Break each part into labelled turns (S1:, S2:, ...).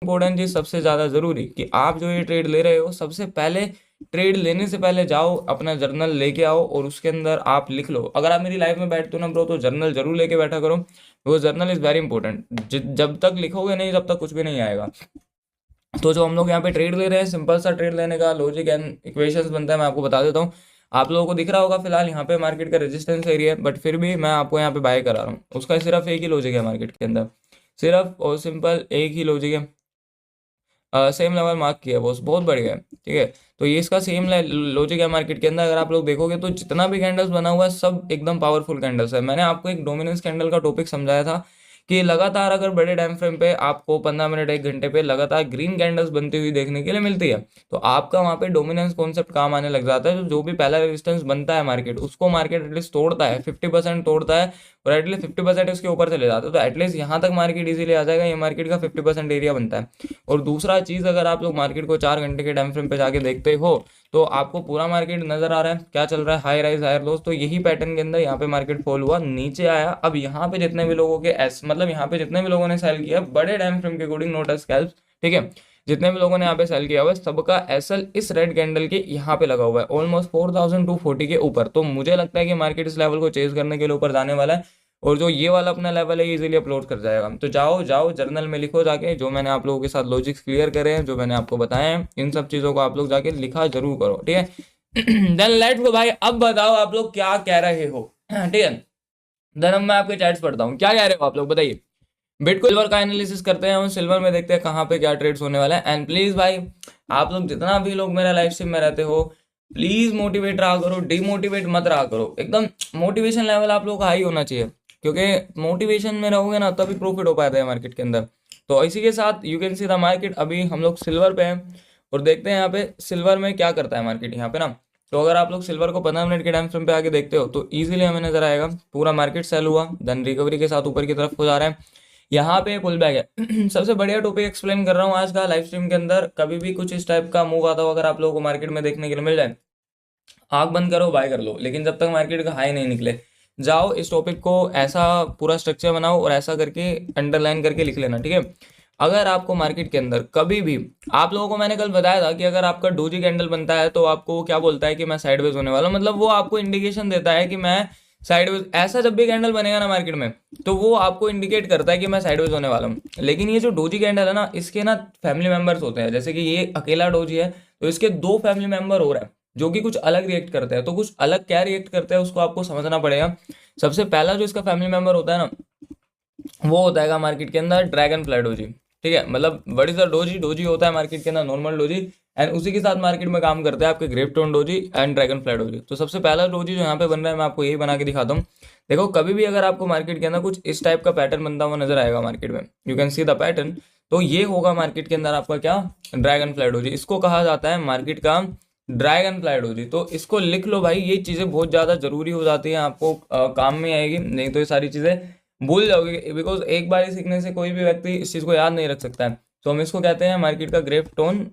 S1: Important चीज, सबसे ज्यादा जरूरी कि आप जो ये ट्रेड ले रहे हो, सबसे पहले ट्रेड लेने से पहले जाओ अपना जर्नल लेके आओ और उसके अंदर आप लिख लो। अगर आप मेरी लाइफ में बैठते हो ना ब्रो, तो जर्नल जरूर लेके बैठा करो। वो जर्नल इज वेरी इंपॉर्टेंट। जब तक लिखोगे नहीं तब तक कुछ भी नहीं आएगा। तो जो हम लोग यहाँ पे ट्रेड ले रहे हैं, सिंपल सा ट्रेड लेने का लॉजिक एंड इक्वेशंस बनता है, मैं आपको बता देता हूँ। आप लोगों को दिख रहा होगा फिलहाल यहाँ पे मार्केट का रेजिस्टेंस एरिया है, बट फिर भी मैं आपको यहाँ पे बाय करा रहा हूँ। उसका सिर्फ एक ही लॉजिक है मार्केट के अंदर, सिर्फ और सिंपल एक ही लॉजिक है। सेम लेवल मार्क किया बॉस, बहुत बढ़िया है, ठीक है। तो ये इसका सेम लॉजिक है मार्केट के अंदर। अगर आप लोग देखोगे तो जितना भी कैंडल्स बना हुआ है सब एकदम पावरफुल कैंडल्स है। मैंने आपको एक डोमिनेंस कैंडल का टॉपिक समझाया था कि लगातार अगर बड़े टाइम फ्रेम पे आपको 15 मिनट 1 घंटे पे लगातार ग्रीन कैंडल्स बनती हुई देखने के लिए मिलती है, तो आपका वहाँ पे डोमिनेंस कॉन्सेप्ट काम आने लग जाता है। तो जो भी पहला रेजिस्टेंस बनता है मार्केट, उसको मार्केट एटलीस्ट तोड़ता है, 50% तोड़ता है और एटलीस्ट 50% उसके ऊपर चले जाता है। तो एटलीस्ट यहाँ तक मार्केट इजीली आ जाएगा, ये मार्केट का 50% एरिया बनता है। और दूसरा चीज, अगर आप लोग मार्केट को 4 घंटे के टाइम फ्रेम पे जाके देखते हो, तो आपको पूरा मार्केट नजर आ रहा है क्या चल रहा है, हाई राइज हायर लॉस। तो यही पैटर्न के अंदर यहाँ पे मार्केट फॉल हुआ, नीचे आया। अब यहाँ पे जितने भी लोगों के मतलब यहाँ पे जितने भी लोगों ने सेल किया बड़े टाइम फ्रेम के अकॉर्डिंग, नोट एज स्कैल्प्स, ठीक है, जितने भी लोगों ने यहाँ पे सेल किया हुआ है सबका एसएल इस रेड कैंडल के यहाँ पे लगा हुआ है ऑलमोस्ट 4240 के ऊपर। तो मुझे लगता है कि मार्केट इस लेवल को चेज करने के लिए ऊपर जाने वाला है, और जो ये वाला अपना लेवल है इजीली अपलोड कर जाएगा। तो जाओ जाओ जर्नल में लिखो जाके, जो मैंने आप लोगों के साथ लॉजिक्स क्लियर करे हैं, जो मैंने आपको बताए हैं, इन सब चीज़ों को आप लोग जाके लिखा जरूर करो, ठीक है। देन लेट्स गो भाई, अब बताओ आप लोग क्या कह रहे हो, ठीक है। देन अब मैं आपके चैट्स पढ़ता हूँ, क्या कह रहे हो आप लोग बताइए। बिटकॉइन सिल्वर का एनालिसिस करते हैं और सिल्वर में देखते हैं कहाँ पे क्या ट्रेड्स होने वाला है। एंड प्लीज भाई, आप लोग जितना भी लोग मेरा लाइव स्ट्रीम में रहते हो, प्लीज मोटिवेट रहा करो, डिमोटिवेट मत रहा करो। एकदम मोटिवेशन लेवल आप लोग का हाई होना चाहिए, क्योंकि मोटिवेशन में रहोगे ना तभी प्रॉफिट हो पाता है मार्केट के अंदर। तो इसी के साथ you can see the market, अभी हम लोग सिल्वर पे हैं और देखते हैं यहाँ पे सिल्वर में क्या करता है मार्केट यहाँ पे ना। तो अगर आप लोग सिल्वर को 15 मिनट के टाइम फ्रेम पे आके देखते हो तो इजीली हमें नजर आएगा पूरा मार्केट सेल हुआ, देन रिकवरी के साथ ऊपर की तरफ हो जा रहा है। यहाँ पे पुल बैक है। सबसे बढ़िया टॉपिक एक्सप्लेन कर रहा हूँ आज का लाइव स्ट्रीम के अंदर। कभी भी कुछ इस टाइप का मूव आता हो अगर आप लोगों को मार्केट में देखने के लिए मिल जाए, आंख बंद करो बाय कर लो, लेकिन जब तक मार्केट का हाई नहीं निकले, जाओ इस टॉपिक को ऐसा पूरा स्ट्रक्चर बनाओ और ऐसा करके अंडरलाइन करके लिख लेना, ठीक है। अगर आपको मार्केट के अंदर कभी भी, आप लोगों को मैंने कल बताया था कि अगर आपका डोजी कैंडल बनता है तो आपको वो क्या बोलता है कि मैं साइडवेज होने वाला हूं, मतलब वो आपको इंडिकेशन देता है कि मैं साइडवेज, ऐसा जब भी कैंडल बनेगा ना मार्केट में, तो वो आपको इंडिकेट करता है कि मैं साइडवेज होने वाला हूँ। लेकिन ये जो डोजी कैंडल है ना, इसके ना फैमिली मेंबर्स होते हैं, जैसे कि ये अकेला डोजी है तो इसके 2 फैमिली मेंबर हो रहा है जो कि कुछ अलग रिएक्ट करते हैं। तो कुछ अलग क्या रिएक्ट करते हैं उसको आपको समझना पड़ेगा। सबसे पहला जो इसका फैमिली मेंबर होता है ना, वो होता है मार्केट के अंदर ड्रैगन फ्लाई डोजी, ठीक है। मतलब what is the doji, doji होता है मार्केट के अंदर नॉर्मल डोजी, एंड उसी के साथ मार्केट में काम करते हैं आपके gravestone doji and dragonfly doji. तो सबसे पहला डोजी जो यहाँ पे बन रहा है मैं आपको यही बना के दिखाता हूँ। देखो कभी भी अगर आपको मार्केट के अंदर कुछ इस टाइप का पैटर्न बनता हुआ नजर आएगा मार्केट में, you can see the pattern, तो ये होगा मार्केट के अंदर आपका क्या, ड्रैगन फ्लाई डोजी। इसको कहा जाता है मार्केट का ड्रैगन फ्लाई डोजी। तो इसको लिख लो भाई, ये चीज़ें बहुत ज़्यादा जरूरी हो जाती है, आपको काम में आएगी, नहीं तो ये सारी चीज़ें भूल जाओगे। बिकॉज एक बार ही सीखने से कोई भी व्यक्ति इस चीज़ को याद नहीं रख सकता है। तो हम इसको कहते हैं मार्केट का ग्रेफ टोन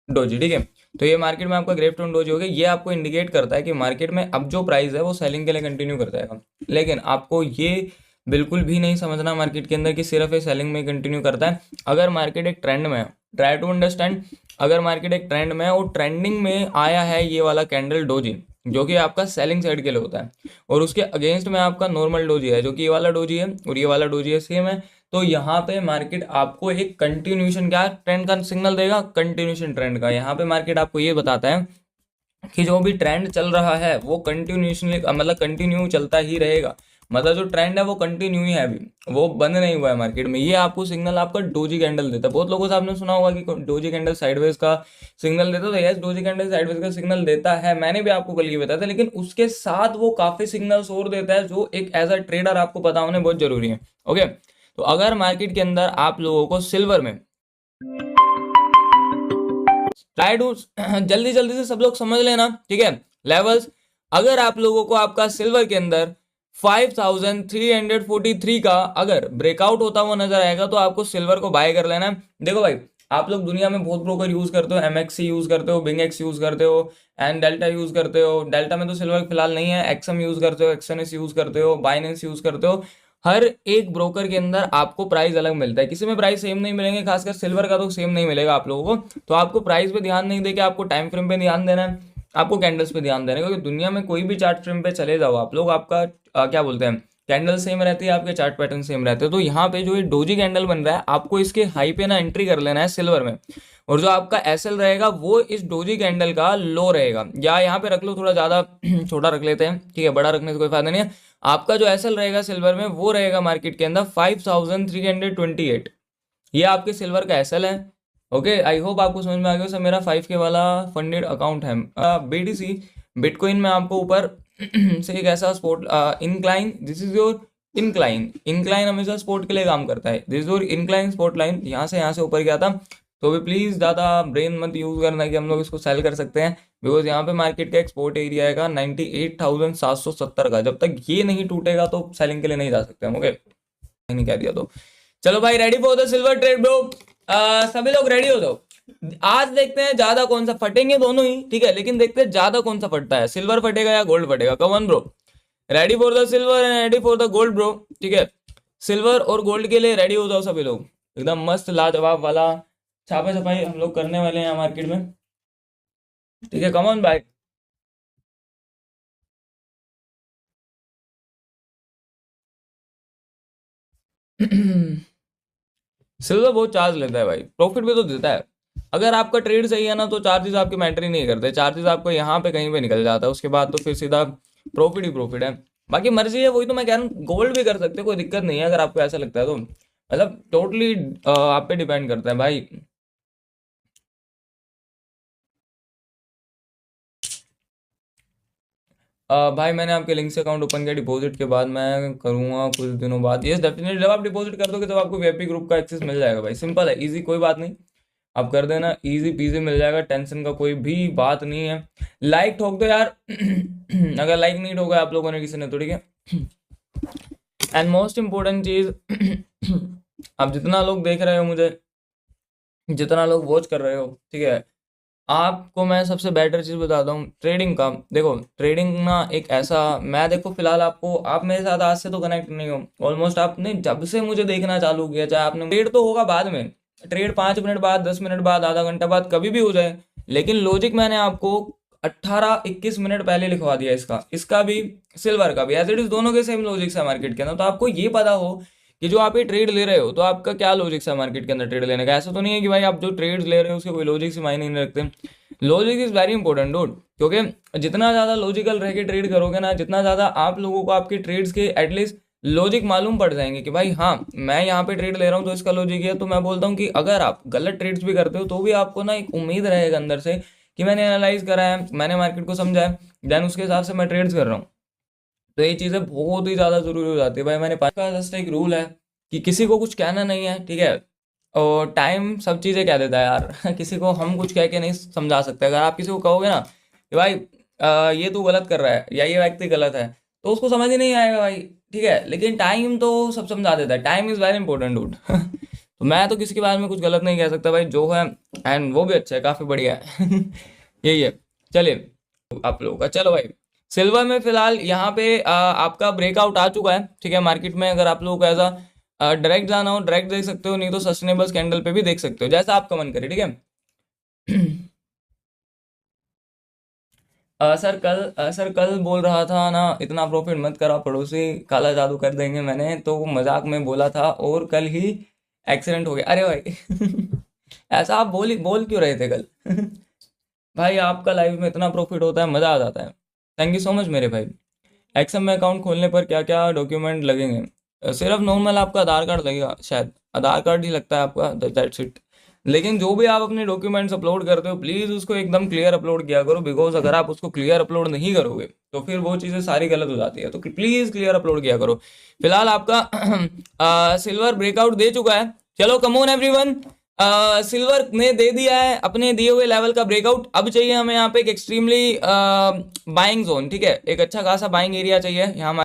S1: डोजी, ठीक है। तो ये मार्केट में आपका ग्रेफ टोन डोजी हो गया। ये आपको इंडिकेट करता है कि मार्केट में अब जो प्राइस है वो सेलिंग के लिए कंटिन्यू कर जाएगा। लेकिन आपको ये बिल्कुल भी नहीं समझना मार्केट के अंदर कि सिर्फ ये सेलिंग में कंटिन्यू करता है। अगर मार्केट एक ट्रेंड में है, ट्राई टू अंडरस्टैंड, अगर मार्केट एक ट्रेंड में है और ट्रेंडिंग में आया है ये वाला कैंडल डोजी, जो कि आपका सेलिंग साइड के लिए होता है, और उसके अगेंस्ट में आपका नॉर्मल डोजी है जो कि ये वाला डोजी है और ये वाला डोजी है सेम है, तो यहाँ पे मार्केट आपको एक कंटिन्यूशन क्या ट्रेंड का सिग्नल देगा, कंटिन्यूशन ट्रेंड का। यहाँ पे मार्केट आपको ये बताता है कि जो भी ट्रेंड चल रहा है वो कंटिन्यूशनली, मतलब कंटिन्यू चलता ही रहेगा। मतलब जो ट्रेंड है वो कंटिन्यू ही है, अभी वो बंद नहीं हुआ है मार्केट में। ये आपको सिग्नल आपका डोजी कैंडल देता है। बहुत लोगों से आपने सुना होगा कि डोजी कैंडल साइडवेज का सिग्नल देता है। यस, डोजी कैंडल साइडवेज का सिग्नल देता है, मैंने भी आपको कल ये बताया था, लेकिन उसके साथ वो काफी सिग्नल्स और देता है जो एक एज अ ट्रेडर आपको पता होने बहुत जरूरी है। ओके, तो अगर मार्केट के अंदर आप लोगों को सिल्वर में ट्राई टू जल्दी जल्दी से सब लोग समझ लेना, ठीक है, लेवल्स। अगर आप लोगों को आपका सिल्वर के अंदर 5343 का अगर ब्रेकआउट होता हुआ नजर आएगा तो आपको सिल्वर को बाय कर लेना है। देखो भाई, आप लोग दुनिया में बहुत ब्रोकर यूज करते हो, एमएक्सी यूज करते हो, बिंगएक्स यूज करते हो एंड डेल्टा यूज करते हो। डेल्टा में तो सिल्वर फिलहाल नहीं है, एक्सएम यूज करते हो, एक्सएनएस यूज करते हो, बाइनेंस यूज करते हो। हर एक ब्रोकर के अंदर आपको प्राइस अलग मिलता है, किसी में प्राइस सेम नहीं मिलेंगे, खासकर सिल्वर का तो सेम नहीं मिलेगा आप लोगों को। तो आपको प्राइस पे ध्यान नहीं देके आपको टाइम फ्रेम पे ध्यान देना है, आपको कैंडल्स पे ध्यान देना है, क्योंकि दुनिया में कोई भी चार्ट फ्रेम पे चले जाओ आप लोग, आपका क्या बोलते हैं, कैंडल सेम रहती है, आपके चार्ट पैटर्न सेम रहते हैं। तो यहाँ पे जो ये डोजी कैंडल बन रहा है, आपको इसके हाई पे ना एंट्री कर लेना है सिल्वर में, और जो आपका एसएल रहेगा वो इस डोजी कैंडल का लो रहेगा, या यहाँ पे रख लो थोड़ा ज़्यादा छोटा रख लेते हैं, ठीक है, बड़ा रखने से कोई फायदा नहीं है। आपका जो एसएल रहेगा सिल्वर में वो रहेगा मार्केट के अंदर 5328, ये आपके सिल्वर का एसएल है। ओके, आई होप आपको समझ में आ गया। सर मेरा 5K वाला फंडेड अकाउंट है बीटीसी बिटकॉइन में, आपको ऊपर से एक ऐसा sport incline, this is your incline हमेशा स्पोर्ट के लिए काम करता है, this is your incline sport line, यहाँ से ऊपर गया था। तो भी प्लीज़ ज़्यादा ब्रेन मत यूज़ करना कि हम लोग इसको सेल कर सकते हैं, बिकॉज यहाँ पे मार्केट का एक्सपोर्ट एरिया आएगा 98,770 का, जब तक ये नहीं टूटेगा तो सेलिंग के लिए नहीं जा सकते हम। ओके, नहीं कह दिया तो चलो भाई, ready for the silver trade bro. सभी लोग रेडी हो जाओ, आज देखते हैं ज्यादा कौन सा फटेंगे, दोनों ही ठीक है, लेकिन देखते हैं ज्यादा कौन सा फटता है, सिल्वर फटेगा या गोल्ड फटेगा। Come on bro, ready for the silver and ready for the gold bro, ठीक है। सिल्वर और गोल्ड के लिए रेडी हो जाओ सभी लोग, एकदम मस्त लाजवाब वाला छापा छपाई हम लोग करने वाले हैं मार्केट में, ठीक है। कम ऑन भाई। सिल्वर बहुत चार्ज लेता है भाई, प्रॉफिट भी तो देता है। अगर आपका ट्रेड सही है ना तो चार्जेस आपके मैटर ही नहीं करते, चार्जेस आपको यहाँ पे कहीं पे निकल जाता है, उसके बाद तो फिर सीधा प्रॉफिट ही प्रॉफिट है। बाकी मर्जी है, वही तो मैं कह रहा हूँ, गोल्ड भी कर सकते हो, कोई दिक्कत नहीं है अगर आपको ऐसा लगता है तो, मतलब टोटली आप पे डिपेंड करता है भाई। भाई मैंने आपके लिंक से अकाउंट ओपन किया, डिपॉजिट के बाद मैं करूँगा कुछ दिनों बाद, यस डेफिनेटली, जब आप डिपॉजिट कर दोगे तब आपको वीआईपी ग्रुप का एक्सेस मिल जाएगा भाई, सिंपल है, इजी, कोई बात नहीं, आप कर देना, इजी पीजी मिल जाएगा, टेंशन का कोई भी बात नहीं है। लाइक ठोक दो यार अगर लाइक नहीं ठोका आप लोगों ने किसी ने तो, ठीक है। एंड मोस्ट इम्पोर्टेंट चीज आप जितना लोग देख रहे हो मुझे, जितना लोग वॉच कर रहे हो, ठीक है, आपको मैं सबसे बेटर चीज़ बताता हूँ ट्रेडिंग का। देखो ट्रेडिंग ना एक ऐसा, मैं देखो फिलहाल आपको, आप मेरे साथ आज से तो कनेक्ट नहीं हो, ऑलमोस्ट आपने जब से मुझे देखना चालू किया, चाहे आपने, ट्रेड तो होगा बाद में, ट्रेड 5 मिनट बाद, 10 मिनट बाद, आधा घंटा बाद, कभी भी हो जाए, लेकिन लॉजिक मैंने आपको 18-21 मिनट पहले लिखवा दिया, इसका इसका भी सिल्वर का भी, एज इट इज दोनों के सेम लॉजिक्स है मार्केट के अंदर। तो आपको ये पता हो कि जो आप ये ट्रेड ले रहे हो तो आपका क्या लॉजिक्स है मार्केट के अंदर ट्रेड लेने का। ऐसा तो नहीं है कि भाई आप जो ट्रेड्स ले रहे हो उसके कोई लॉजिक से मायने नहीं रखते। Logic is very important dude, क्योंकि जितना ज़्यादा लॉजिकल रह के ट्रेड करोगे ना, जितना ज़्यादा आप लोगों को आपके ट्रेड्स के एटलीस्ट लॉजिक मालूम पड़ जाएंगे कि भाई हाँ मैं यहाँ पे ट्रेड ले रहा हूँ तो इसका लॉजिक है। तो मैं बोलता हूँ कि अगर आप गलत ट्रेड्स भी करते हो तो भी आपको ना एक उम्मीद रहेगा अंदर से कि मैंने एनालाइज करा है, मैंने मार्केट को समझा है, देन उसके हिसाब से मैं ट्रेड्स कर रहा हूँ। तो ये चीज़ें बहुत ही ज़्यादा ज़रूरी हो जाती है भाई। मैंने पास का जस्ट एक रूल है कि किसी को कुछ कहना नहीं है, ठीक है, और टाइम सब चीज़ें कह देता है यार किसी को हम कुछ कह के नहीं समझा सकते। अगर आप किसी को कहोगे ना कि भाई ये तू गलत कर रहा है या ये व्यक्ति गलत है, तो उसको समझ ही नहीं आएगा भाई, ठीक है, लेकिन टाइम तो सब समझा देता है, time is very important dude तो मैं तो किसी के बारे में कुछ गलत नहीं कह सकता भाई, जो है एंड वो भी अच्छा है, काफ़ी बढ़िया है यही है। चलिए आप लोगों का, चलो भाई सिल्वर में फिलहाल यहाँ पे आपका ब्रेकआउट आ चुका है, ठीक है, मार्केट में। अगर आप लोगों को ऐसा डायरेक्ट जाना हो डायरेक्ट देख सकते हो, नहीं तो सस्टेनेबल कैंडल पे भी देख सकते हो, जैसा आपका मन करे, ठीक है। सर कल बोल रहा था ना इतना प्रॉफिट मत करा पड़ोसी, काला जादू कर देंगे, मैंने तो मजाक में बोला था और कल ही एक्सीडेंट हो गया। अरे भाई ऐसा आप बोल क्यों रहे थे कल भाई आपका लाइफ में इतना प्रॉफिट होता है, मज़ा आ जाता है। थैंक यू सो मच मेरे भाई। एक्सएम में अकाउंट खोलने पर क्या क्या डॉक्यूमेंट लगेंगे? सिर्फ नॉर्मल आपका आधार कार्ड लगेगा, शायद आधार कार्ड ही लगता है आपका, दैट्स इट। लेकिन जो भी आप अपने डॉक्यूमेंट्स अपलोड करते हो प्लीज़ उसको एकदम क्लियर अपलोड किया करो, बिकॉज अगर आप उसको क्लियर अपलोड नहीं करोगे तो फिर वो चीज़ें सारी गलत हो जाती है। तो प्लीज़ क्लियर अपलोड किया करो। फिलहाल आपका सिल्वर ब्रेकआउट दे चुका है, चलो कम ऑन एवरीवन, सिल्वर ने दे दिया है अपने दिए हुए लेवल का ब्रेकआउट। अब चाहिए हमें यहाँ पे एक एक्सट्रीमली बाइंग जोन, ठीक है, एक अच्छा खासा बाइंग एरिया चाहिए यहाँ।